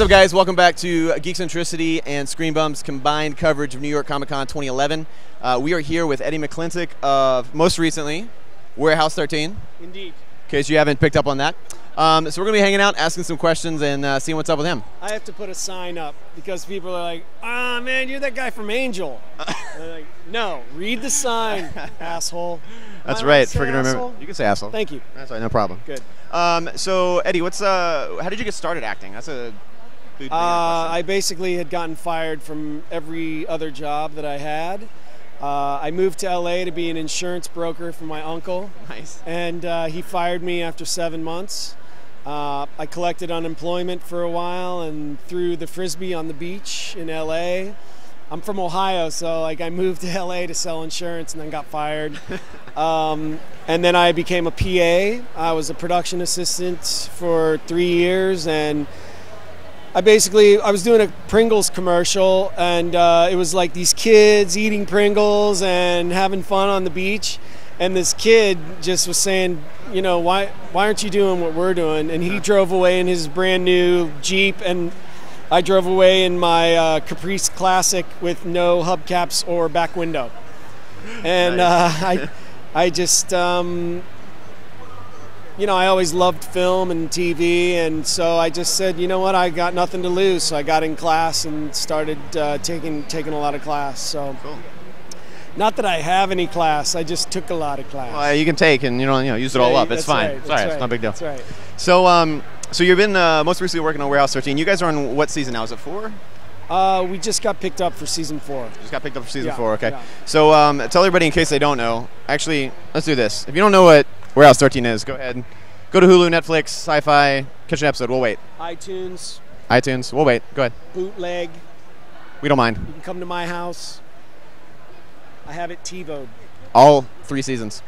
up, guys? Welcome back to Geekcentricity and Screen Bum's combined coverage of New York ComicCon 2011. We are here with Eddie McClintock of, most recently, Warehouse 13. Indeed. In case you haven't picked up on that. So we're going to be hanging out, asking some questions, and seeing what's up with him. I have to put a sign up because people are like, "Ah, man, you're that guy from Angel." I'm like, no, read the sign, asshole. That's right. Freaking remember. You can say asshole. Thank you. That's right. No problem. Good. So Eddie, how did you get started acting? That's a big question. I basically had gotten fired from every other job that I had. I moved to LA to be an insurance broker for my uncle. Nice. And he fired me after 7 months. I collected unemployment for a while and threw the frisbee on the beach in LA. I'm from Ohio, so like I moved to LA to sell insurance and then got fired. And then I became a PA. I was a production assistant for 3 years, and I was doing a Pringles commercial, and it was like these kids eating Pringles and having fun on the beach. And this kid just was saying, you know, why aren't you doing what we're doing? And he drove away in his brand new Jeep, and I drove away in my Caprice Classic with no hubcaps or back window. And Nice. I just, you know, I always loved film and TV, and so I just said, you know what, I got nothing to lose. So I got in class and started taking a lot of class. So. Cool. Not that I have any class, I just took a lot of class. Well, you can take and use it all up. It's fine. Right, It's all right. right. It's not a big deal. That's right. So you've been most recently working on Warehouse 13. You guys are on what season now? Is it 4? We just got picked up for season 4. Just got picked up for season Yeah, 4. Okay. yeah. So tell everybody in case they don't know. Actually, let's do this. If you don't know what Warehouse 13 is, go ahead. Go to Hulu, Netflix, SyFy, catch an episode. We'll wait. iTunes. We'll wait. Go ahead. Bootleg. We don't mind. You can come to my house. I have it TiVo'd. All 3 seasons.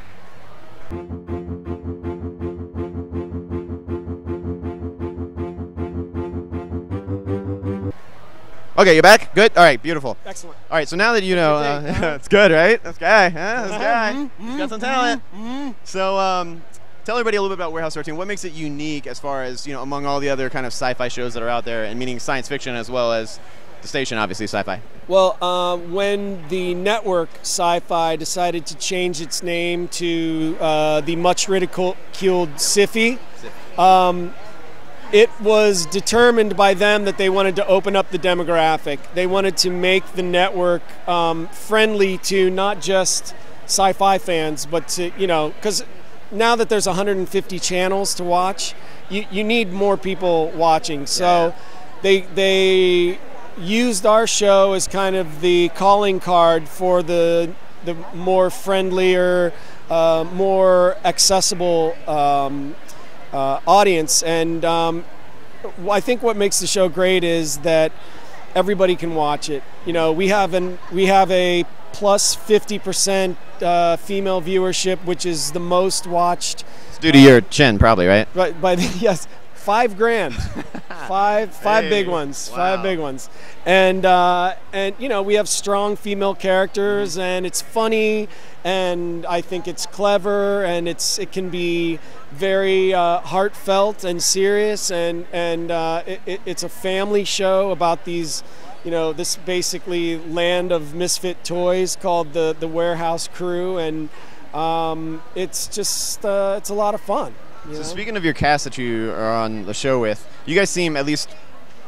Okay, you back? Good? All right, beautiful. Excellent. All right, so now that you know, it's good, right? This guy, he's got some talent. So tell everybody a little bit about Warehouse 13. What makes it unique as far as, among all the other kind of sci-fi shows that are out there, and meaning science fiction as well as the station, obviously, SyFy? Well, when the network SyFy decided to change its name to the much ridiculed SyFy, it was determined by them that they wanted to open up the demographic. They wanted to make the network friendly to not just sci-fi fans, but to, because now that there's 150 channels to watch, you need more people watching. So they used our show as kind of the calling card for the more friendlier, more accessible audience. And I think what makes the show great is that everybody can watch it. We have a plus 50% female viewership, which is the most watched. It's due to your chin, probably, right? Right, yes. $5 grand, five big ones, wow. 5 big ones, and we have strong female characters, and it's funny, and I think it's clever, and it can be very heartfelt and serious, and it's a family show about these, this basically land of misfit toys called the Warehouse Crew, and it's just it's a lot of fun. So speaking of your cast that you are on the show with, you guys seem, at least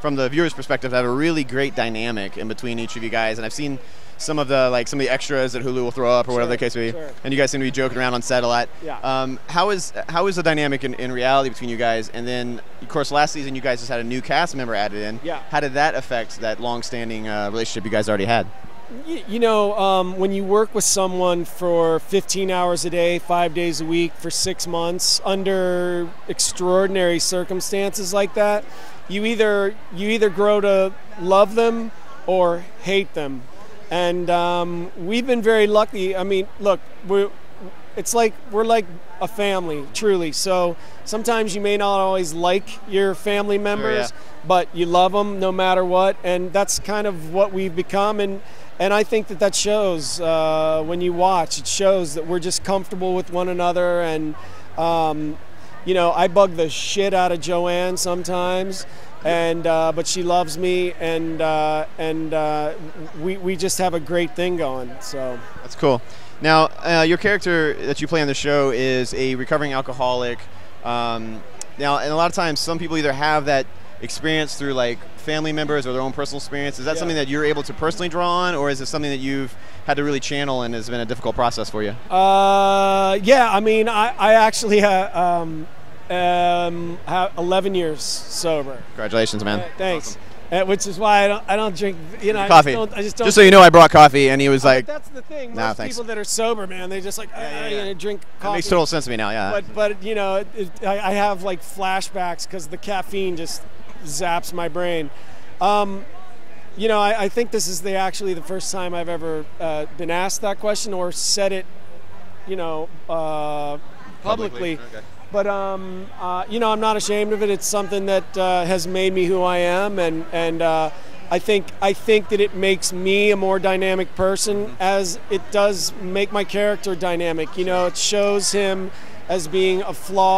from the viewer's perspective, to have a really great dynamic in between each of you guys. And I've seen some of the extras that Hulu will throw up or whatever the case may be. Sure. And you guys seem to be joking around on set a lot. Yeah. How is the dynamic in reality between you guys? And then, of course, last season you guys just had a new cast member added in. Yeah. How did that affect that long-standing relationship you guys already had? When you work with someone for 15 hours a day, 5 days a week for 6 months under extraordinary circumstances like that, you either grow to love them or hate them. And we've been very lucky. I mean, look, we're like a family, truly. So sometimes you may not always like your family members, but you love them no matter what. And that's kind of what we've become. And I think that shows when you watch. It shows that we're just comfortable with one another, and you know, I bug the shit out of Joanne sometimes, and but she loves me, and we just have a great thing going. So that's cool. Now, your character that you play on the show is a recovering alcoholic. Now, and a lot of times, some people either have that experience through like family members or their own personal experience. Is that something that you're able to personally draw on, or is it something that you've had to really channel and has been a difficult process for you? Yeah, I mean, I actually have 11 years sober. Congratulations, man. Thanks. Awesome. Which is why I don't drink, you know, coffee. I just don't. Just so you know, I brought coffee, and he was like, that's the thing. Most nah, thanks. people that are sober, man, they just like, drink coffee. That makes total sense to me now, yeah. But you know, I have like flashbacks because the caffeine just zaps my brain. You know, I think this is actually the first time I've ever been asked that question or said it, you know, publicly. Okay. But you know, I'm not ashamed of it. It's something that has made me who I am, and I think that it makes me a more dynamic person, as it does make my character dynamic. You know, it shows him as being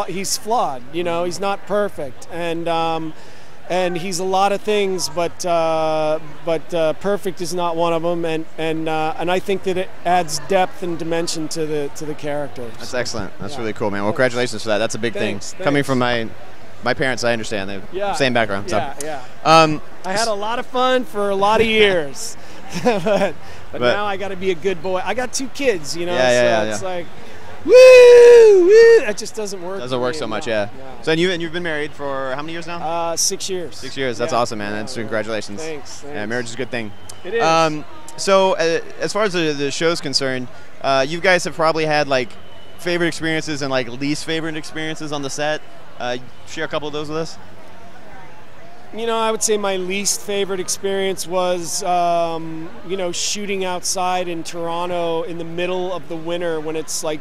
he's flawed. You know, he's not perfect, and he's a lot of things, but perfect is not one of them. And I think that it adds depth and dimension to the character. That's excellent. That's really cool, man. Well, congratulations for that. That's a big thing. Coming from my parents, I understand. They have the same background. So. Yeah. I had a lot of fun for a lot of years, but now I got to be a good boy. I got 2 kids, you know. It's like, woo! That just doesn't work. Doesn't work so much, yeah. So and you've been married for how many years now? 6 years. 6 years. That's awesome, man. That's congratulations. Thanks. Yeah, marriage is a good thing. It is. So as far as the show's concerned, you guys have probably had like favorite experiences and like least favorite experiences on the set. Share a couple of those with us. You know, I would say my least favorite experience was, you know, shooting outside in Toronto in the middle of the winter when it's like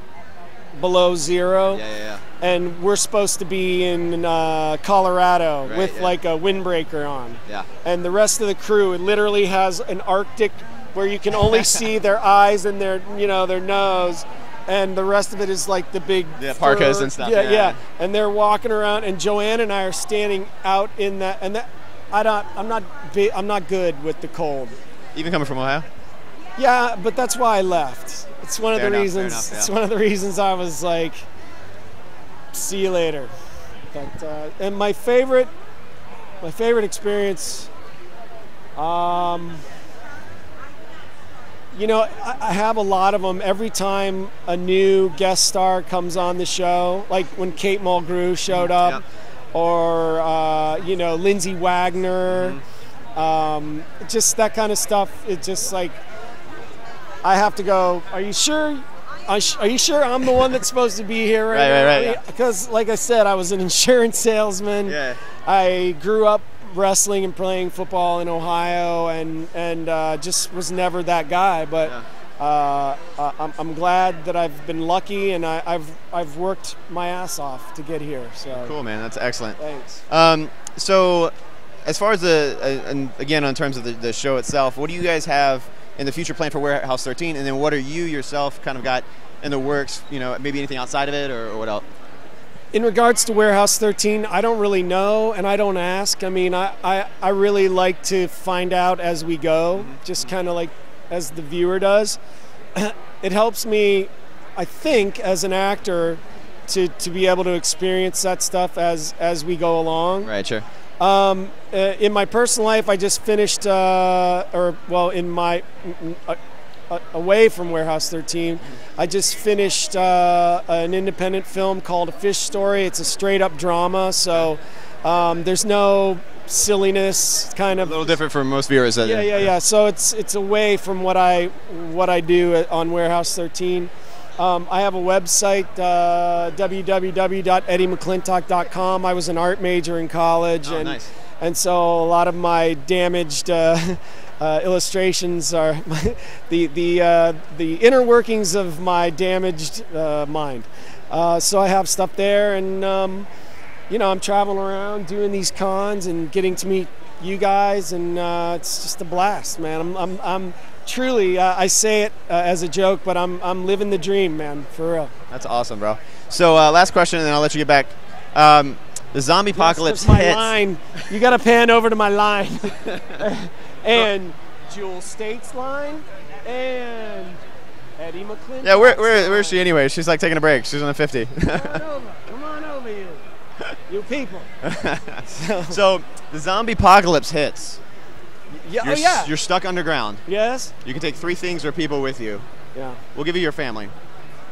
below 0. Yeah. And we're supposed to be in Colorado with like a windbreaker on. Yeah. And the rest of the crew, it literally has an Arctic where you can only see their eyes and their, you know, their nose. And the rest of it is like the big parkas and stuff. Yeah. And they're walking around, and Joanne and I are standing out in that. And that, I'm not good with the cold. Even coming from Ohio? Yeah, but that's why I left. It's one of the reasons. Fair enough, yeah. It's one of the reasons I was like, see you later. But and my favorite experience. You know, I have a lot of them. Every time a new guest star comes on the show, like when Kate Mulgrew showed up, or, you know, Lindsay Wagner, just that kind of stuff. It's just like, I have to go, are you sure? Are you sure I'm the one that's supposed to be here right now? Right. Because, like I said, I was an insurance salesman. Yeah. I grew up wrestling and playing football in Ohio, and just was never that guy. But I'm glad that I've been lucky, and I've worked my ass off to get here. So cool, man. That's excellent. Thanks. So, as far as and again, in terms of the show itself, what do you guys have in the future plan for Warehouse 13? And then what are you yourself kind of got in the works? You know, maybe anything outside of it, or what else? In regards to Warehouse 13, I don't really know, and I don't ask. I mean, I really like to find out as we go, just kind of like as the viewer does. It helps me, I think, as an actor, to be able to experience that stuff as we go along. Right, sure. In my personal life, I just finished, in my away from Warehouse 13, I just finished an independent film called A Fish Story. It's a straight-up drama, so there's no silliness, kind of. A little different from most viewers. Yeah. So it's away from what I do on Warehouse 13. I have a website, www.eddiemcclintock.com. I was an art major in college, nice. And so a lot of my damaged illustrations are the inner workings of my damaged mind. So I have stuff there, and you know, I'm traveling around doing these cons and getting to meet you guys, and it's just a blast, man. I'm truly, I say it as a joke, but I'm living the dream, man, for real. That's awesome, bro. So last question, and then I'll let you get back The zombie apocalypse my hits. line. You got to pan over to my line. And Jewel State's line. And Eddie McClintock. Yeah, where is she anyway? She's like taking a break. She's on a 50. Come on over, you people. So the zombie apocalypse hits. Yeah. You're stuck underground. Yes. You can take 3 things or people with you. Yeah. We'll give you your family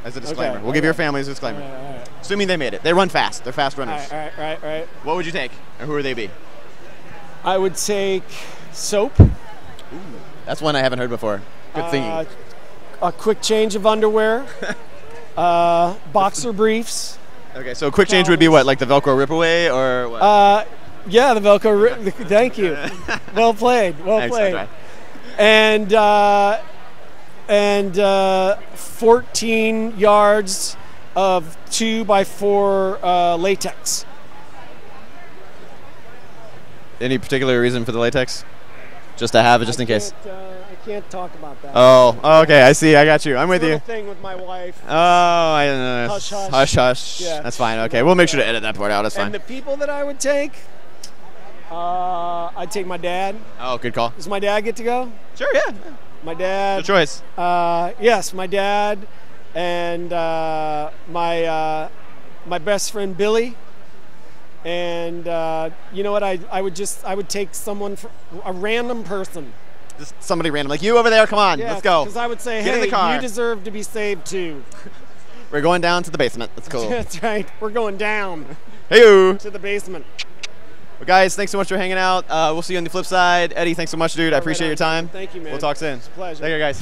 as a disclaimer. Okay, We'll give your family as a disclaimer. All right. Assuming they made it. They run fast. They're fast runners. All right. What would you take? Or who would they be? I would take soap. Ooh, that's one I haven't heard before. Good thinking. A quick change of underwear. Boxer briefs. Okay, so a quick change would be what, like the Velcro rip away or what? Yeah, the Velcro. Thank you. Well played. Thanks, played. And 14 yards of 2x4 latex. Any particular reason for the latex? Just to have it, just in case. I can't talk about that. Oh, okay. I see. I got you. I'm with you. Thing with my wife. Oh, I don't know. Hush, hush. Hush, hush. Yeah. That's fine. Okay, we'll make sure to edit that part out. That's fine. And the people that I would take, I'd take my dad. Oh, good call. Does my dad get to go? Sure, yeah. My dad. Good choice. Yes, my dad and my best friend Billy. And you know what? I would take someone, a random person. Just somebody random, like you over there. Come on, let's go. Because I would say, Get in hey, the car. you deserve to be saved too. We're going down to the basement. That's cool. That's right. We're going down. Hey-o. To the basement. Well, guys, thanks so much for hanging out. We'll see you on the flip side. Eddie, thanks so much, dude. I appreciate your time. Thank you, man. We'll talk soon. It's a pleasure. Take care, guys.